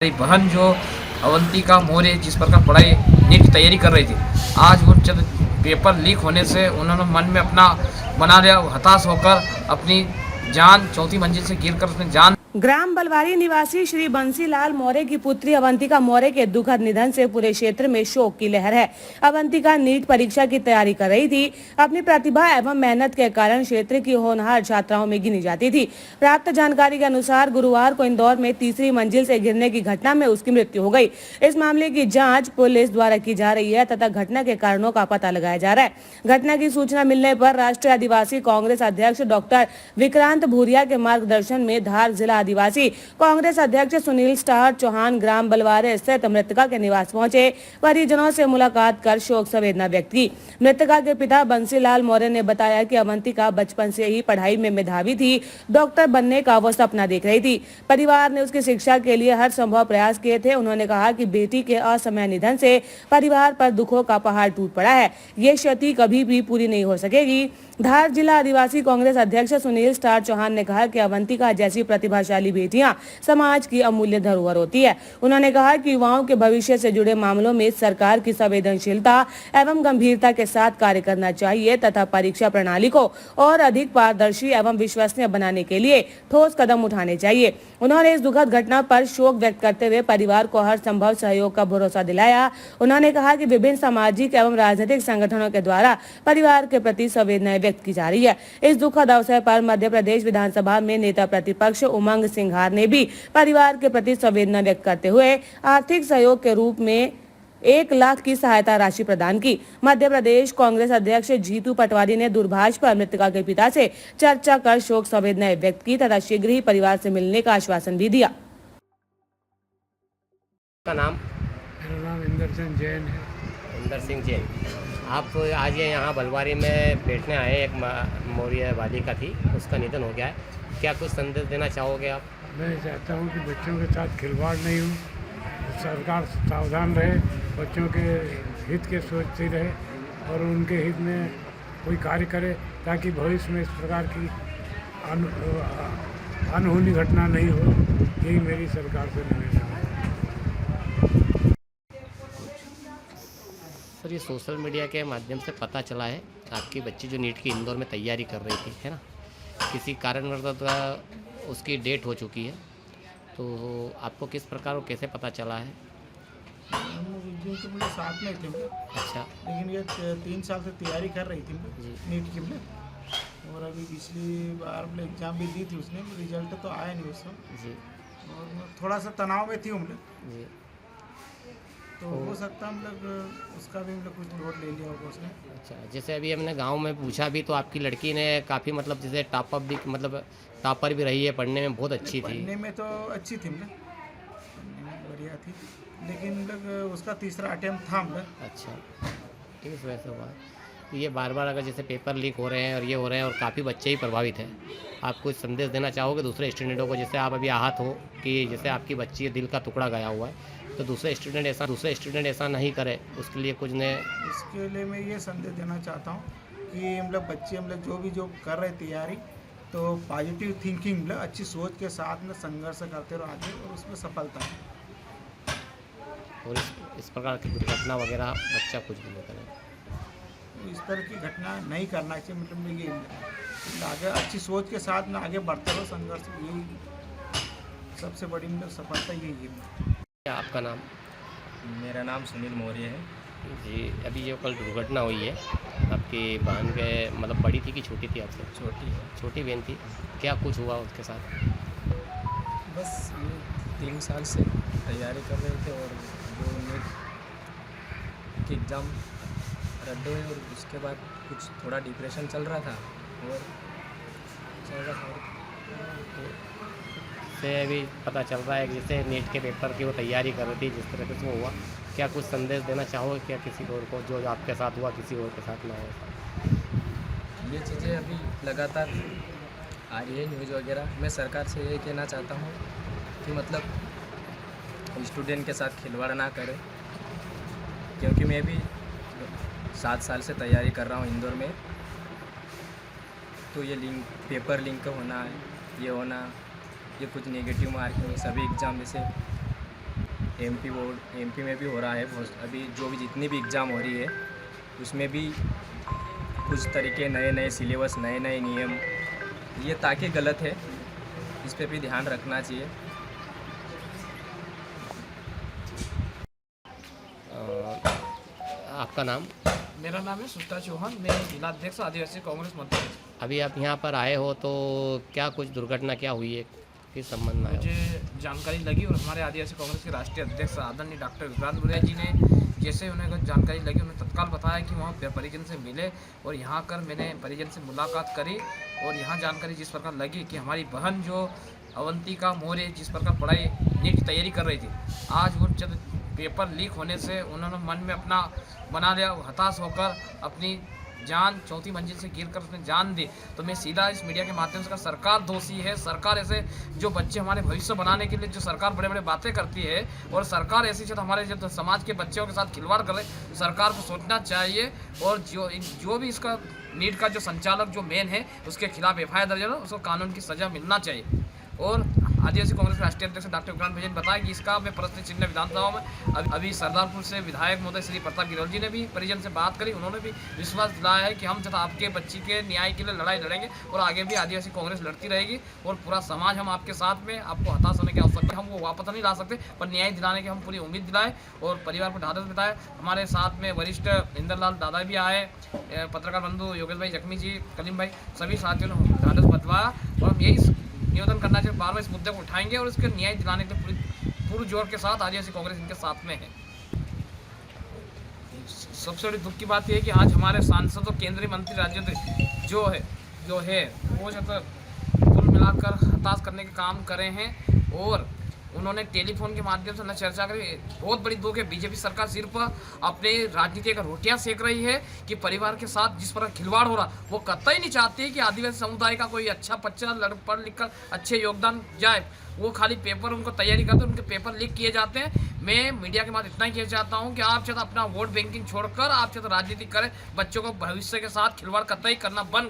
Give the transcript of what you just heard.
मेरी बहन जो अवंतिका मौर्य जिस प्रकार पढ़ाई नीट की तैयारी कर रही थी, आज वो जब पेपर लीक होने से उन्होंने मन में अपना बना लिया, हताश होकर अपनी जान चौथी मंजिल से गिरकर उसने जान। ग्राम बलवारी निवासी श्री बंसीलाल मौर्य की पुत्री अवंतिका मौर्य के दुखद निधन से पूरे क्षेत्र में शोक की लहर है। अवंतिका नीट परीक्षा की तैयारी कर रही थी। अपनी प्रतिभा एवं मेहनत के कारण क्षेत्र की होनहार छात्राओं में गिनी जाती थी। प्राप्त जानकारी के अनुसार गुरुवार को इंदौर में तीसरी मंजिल से गिरने की घटना में उसकी मृत्यु हो गई। इस मामले की जाँच पुलिस द्वारा की जा रही है तथा घटना के कारणों का पता लगाया जा रहा है। घटना की सूचना मिलने पर राष्ट्रीय आदिवासी कांग्रेस अध्यक्ष डॉक्टर विक्रांत भूरिया के मार्गदर्शन में धार जिला आदिवासी कांग्रेस अध्यक्ष सुनील स्टार चौहान ग्राम बलवारे स्थित मृतका के निवास पहुंचे। परिजनों से मुलाकात कर शोक संवेदना व्यक्त की। मृतका के पिता बंसीलाल मौर्य ने बताया कि अवंतिका बचपन से ही पढ़ाई में मेधावी थी। डॉक्टर बनने का वो सपना देख रही थी। परिवार ने उसकी शिक्षा के लिए हर संभव प्रयास किए थे। उन्होंने कहा कि बेटी के असमय निधन से परिवार पर दुखों का पहाड़ टूट पड़ा है। ये क्षति कभी भी पूरी नहीं हो सकेगी। धार जिला आदिवासी कांग्रेस अध्यक्ष सुनील स्टार चौहान ने कहा कि अवंतिका जैसी प्रतिभाशाली बेटियां समाज की अमूल्य धरोहर होती है। उन्होंने कहा कि युवाओं के भविष्य से जुड़े मामलों में सरकार की संवेदनशीलता एवं गंभीरता के साथ कार्य करना चाहिए तथा परीक्षा प्रणाली को और अधिक पारदर्शी एवं विश्वसनीय बनाने के लिए ठोस कदम उठाने चाहिए। उन्होंने इस दुखद घटना पर शोक व्यक्त करते हुए परिवार को हर संभव सहयोग का भरोसा दिलाया। उन्होंने कहा कि विभिन्न सामाजिक एवं राजनीतिक संगठनों के द्वारा परिवार के प्रति संवेदनाएं व्यक्त की जा रही है। इस दुखद अवसर पर मध्य प्रदेश विधानसभा में नेता प्रतिपक्ष उमंग सिंघार ने भी परिवार के प्रति संवेदना व्यक्त करते हुए आर्थिक सहयोग के रूप में 1 लाख की सहायता राशि प्रदान की। मध्य प्रदेश कांग्रेस अध्यक्ष जीतू पटवारी ने दूरभाष पर मृतका के पिता से चर्चा कर शोक संवेदनाएं व्यक्त की तथा शीघ्र ही परिवार से मिलने का आश्वासन भी दिया। का नाम? मेरा नाम इंदर सिंह जैन है। इंदर सिंह जैन, आप आज ये यहाँ बलवारी में बैठने आए। एक मौर्य बालिका थी, उसका निधन हो गया है। क्या कुछ संदेश देना चाहोगे आप? मैं चाहता हूँ कि बच्चों के साथ खिलवाड़ नहीं हो, सरकार सावधान रहे, बच्चों के हित के सोचती रहे और उनके हित में कोई कार्य करे ताकि भविष्य में इस प्रकार की अनहोनी घटना नहीं हो। यही मेरी सरकार से निवेदन है। सर, ये सोशल मीडिया के माध्यम से पता चला है आपकी बच्ची जो नीट की इंदौर में तैयारी कर रही थी, है ना, किसी कारणवश उसकी डेट हो चुकी है, तो आपको किस प्रकार और कैसे पता चला है? तो मुझे साथ में थे। अच्छा। लेकिन ये 3 साल से तैयारी कर रही थी जी। नीट की और अभी पिछली बार एग्ज़ाम भी दी थी उसने, रिजल्ट तो आया नहीं उसका जी। और थोड़ा सा तनाव में थी जी। तो हो सकता है उसका भी कुछ लोड ले लिया होगा उसने। अच्छा, जैसे अभी हमने गांव में पूछा भी तो आपकी लड़की ने काफ़ी जैसे टॉपअप भी टॉपर भी रही है, पढ़ने में बहुत अच्छी थी। पढ़ने में तो अच्छी थी पढ़ने में बढ़िया थी, लेकिन उसका तीसरा अटेम्प्ट था अच्छा, इस वजह से हुआ। तो ये बार बार अगर जैसे पेपर लीक हो रहे हैं और ये हो रहे हैं और काफ़ी बच्चे ही प्रभावित हैं, आप कुछ संदेश देना चाहोगे दूसरे स्टूडेंटों को? जैसे आप अभी आहत हो कि जैसे आपकी बच्ची दिल का टुकड़ा गया हुआ है, तो दूसरे स्टूडेंट ऐसा नहीं करे, उसके लिए कुछ ने। इसके लिए मैं ये संदेश देना चाहता हूँ कि बच्चे जो कर रहे तैयारी, तो पॉजिटिव थिंकिंग अच्छी सोच के साथ में संघर्ष करते रहो आगे और उसमें सफलता है। और इस प्रकार की दुर्घटना वगैरह बच्चा कुछ भी नहीं करे, तो इस तरह की घटना नहीं करना चाहिए। ये आगे अच्छी सोच के साथ में आगे बढ़ते रहो, संघर्ष, यही सबसे बड़ी सफलता यही है। क्या आपका नाम? मेरा नाम सुनील मौर्य है जी। अभी जो कल दुर्घटना हुई है, आपकी बहन के बड़ी थी कि छोटी थी आपसे? छोटी बहन थी, क्या कुछ हुआ उसके साथ? बस ये 3 साल से तैयारी कर रहे थे और जो नीट के एग्ज़ाम रद्द हुए और उसके बाद कुछ थोड़ा डिप्रेशन चल रहा था और तो से अभी पता चल रहा है कि जैसे नीट के पेपर की वो तैयारी कर रही थी, जिस तरह से वो हुआ, क्या कुछ संदेश देना चाहोगे क्या किसी और को, जो आपके साथ हुआ किसी और के साथ ना हो? ये चीज़ें अभी लगातार आ रही है न्यूज़ वगैरह। मैं सरकार से यही कहना चाहता हूँ कि स्टूडेंट के साथ खिलवाड़ ना करे, क्योंकि मैं भी 7 साल से तैयारी कर रहा हूँ इंदौर में। तो ये पेपर लिंक होना, ये होना, ये कुछ नेगेटिव मार्किंग, सभी एग्ज़ाम जैसे एमपी में भी हो रहा है बहुत। अभी जो भी जितनी भी एग्ज़ाम हो रही है उसमें भी कुछ तरीके नए सिलेबस नए नियम, ये ताकि गलत है, इस पे भी ध्यान रखना चाहिए। आपका नाम? मेरा नाम है सुष्टा चौहान, मैं जिला अध्यक्ष आदिवासी कांग्रेस मध्य प्रदेश। अभी आप यहाँ पर आए हो तो क्या कुछ दुर्घटना क्या हुई है, किस संबंध में आए हो? मुझे जानकारी लगी और हमारे आदिवासी कांग्रेस के राष्ट्रीय अध्यक्ष आदरणीय डॉक्टर विक्रांत भुरिया जी ने जैसे उन्हें जानकारी लगी उन्होंने तत्काल बताया कि वहाँ परिजन से मिले और यहाँ कर मैंने परिजन से मुलाकात करी और यहाँ जानकारी जिस प्रकार लगी कि हमारी बहन जो अवंतिका मौर्य जिस प्रकार पढ़ाई नीट की तैयारी कर रही थी, आज वो जब पेपर लीक होने से उन्होंने मन में अपना बना लिया, हताश होकर अपनी जान चौथी मंजिल से गिरकर उसने जान दी। तो मैं सीधा इस मीडिया के माध्यम से सरकार दोषी है। सरकार ऐसे जो बच्चे हमारे भविष्य बनाने के लिए जो सरकार बड़े बड़े बातें करती है और सरकार ऐसी जो हमारे जो समाज के बच्चों के साथ खिलवाड़ कर रहे, सरकार को सोचना चाहिए और जो भी इसका नीट का जो संचालक जो मेन है उसके खिलाफ एफआईआर दर्ज हो, उसको कानून की सजा मिलना चाहिए। और आदिवासी कांग्रेस के राष्ट्रीय अध्यक्ष डॉक्टर विक्रांत भुरिया ने बताया कि इसका मैं प्रश्न चिन्ह विधानसभा में अभी सरदारपुर से विधायक महोदय श्री प्रताप गिरोल जी ने भी परिजन से बात करी। उन्होंने भी विश्वास दिलाया है कि हम जब आपके बच्ची के न्याय के लिए लड़ाई लड़ेंगे और आगे भी आदिवासी कांग्रेस लड़ती रहेगी और पूरा समाज हम आपके साथ में, आपको हताश होने की आवश्यकता हम वो वापस नहीं ला सकते पर न्याय दिलाने की हम पूरी उम्मीद दिलाए और परिवार को ढाढ़स बताए। हमारे साथ में वरिष्ठ इंद्रलाल दादा भी आए, पत्रकार बंधु योगेश भाई जख्मी जी, कलीम भाई, सभी साथियों ने ढाढ़स बतवाया और हम यही निवेदन करना चाहिए, बार बार इस मुद्दे को उठाएंगे और इसके न्याय दिलाने के लिए पूरे जोर के साथ आदिवासी कांग्रेस इनके साथ में है। सबसे बड़ी दुख की बात यह है कि आज हमारे सांसद और केंद्रीय मंत्री राज्य जो है वो कुल मिलाकर हताश करने के काम करे हैं और उन्होंने टेलीफोन के माध्यम से न चर्चा करी। बहुत बड़ी दुख है, बीजेपी सरकार सिर्फ अपने राजनीति का रोटियां सेक रही है कि परिवार के साथ जिस पर खिलवाड़ हो रहा वो कतई नहीं चाहती है कि आदिवासी समुदाय का कोई अच्छा बच्चा पढ़ लिख कर अच्छे योगदान जाए। वो खाली पेपर उनको तैयारी करते हैं, उनके पेपर लीक किए जाते हैं। मैं मीडिया के बाद इतना ही कहना चाहता हूँ कि आप चाहे अपना वोट बैंकिंग छोड़कर आप चाहे राजनीति करें, बच्चों को भविष्य के साथ खिलवाड़ कतई करना बंद